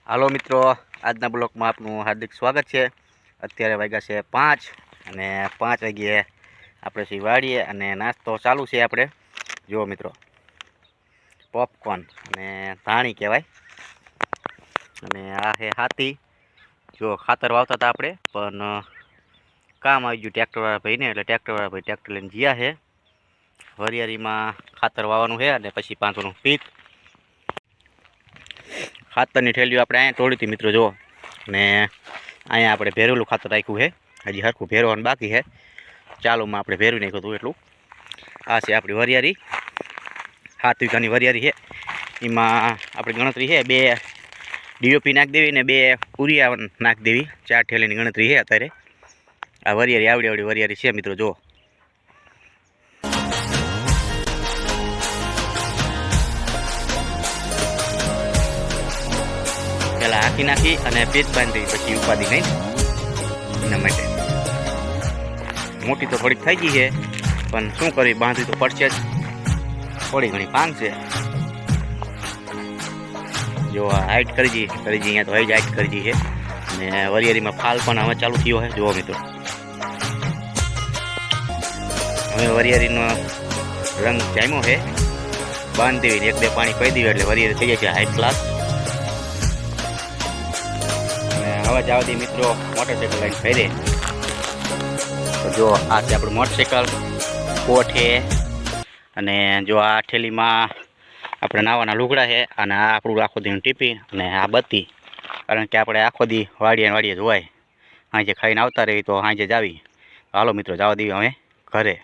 હાલો મિત્રો, આજના બ્લોગમાં આપનું હાર્દિક સ્વાગત છે। અત્યારે વાગ્યા છે 5 અને 5 વાગ્યે આપણે સી વાડીએ અને નાસ્તો ચાલુ છે। આપણે જો મિત્રો પોપકોર્ન અને ધાણી કહેવાય અને આ છે હાથી। જો ખાતર વાવતા હતા આપણે પણ કામ આવી ગયું ટ્રેક્ટરવાળા ભાઈને, એટલે ટ્રેક્ટરવાળા ભાઈ ટ્રેક્ટર લઈને ગયા છે। વરિયાળીમાં ખાતર વાવવાનું છે અને પછી પાંચનું પીક ખાતરની થેલીઓ આપણે અહીંયા તોડી હતી મિત્રો। જો ને અહીંયા આપણે ભેરેલું ખાતર રાખ્યું છે, હજી હરખું ભેરવાનું બાકી છે। ચાલુમાં આપણે ભેરવી નાખ્યું હતું એટલું। આ છે આપણી વરિયાળી, 7 વીઘાની વરિયાળી છે। એમાં આપણી ગણતરી છે 2 ડીઓપી નાખી દેવી ને 2 ઉરિયા નાખી દેવી। 4 થેલીની ગણતરી છે અત્યારે। આ વરિયાળી આવડી વરિયાળી છે મિત્રો। જો પેલા હાકી નાખી અને પીચ બાંધી પછી ઉપાધિ નહીં, એના માટે મોટી તો થોડીક થઈ ગઈ છે પણ શું કરવી, બાંધવી તો પડશે જ, થોડી ઘણી પાંગશે। જો આ હાઈટ કરી જી અહીંયા તો હજી હાઈટ કરી જી છે અને વરિયાળીમાં ફાલ પણ હવે ચાલુ થયો છે। જુઓ મિત્રો, હવે વરિયાળીનો રંગ જામ્યો છે, બાંધી દેવી, 1-2 પાણી પી દેવી એટલે વરિયાળી થઈ જાય છે હાઈ ક્લાસ। હવે જવા દઈએ મિત્રો મોટરસાઇકલ લઈને ફેરે। તો જો આ છે આપણું મોટરસાઇકલ, કોટ છે અને જો આ થેલીમાં આપણે નાવાના લુગડા છે અને આ આપણું આખો દીનું ટીપી અને આ બત્તી, કારણ કે આપણે આખો દી વાડીએ જ હોય, સાંજે ખાઈને આવતા રહી તો સાંજે જ આવી। હાલો મિત્રો જવા દઈએ હવે ઘરે।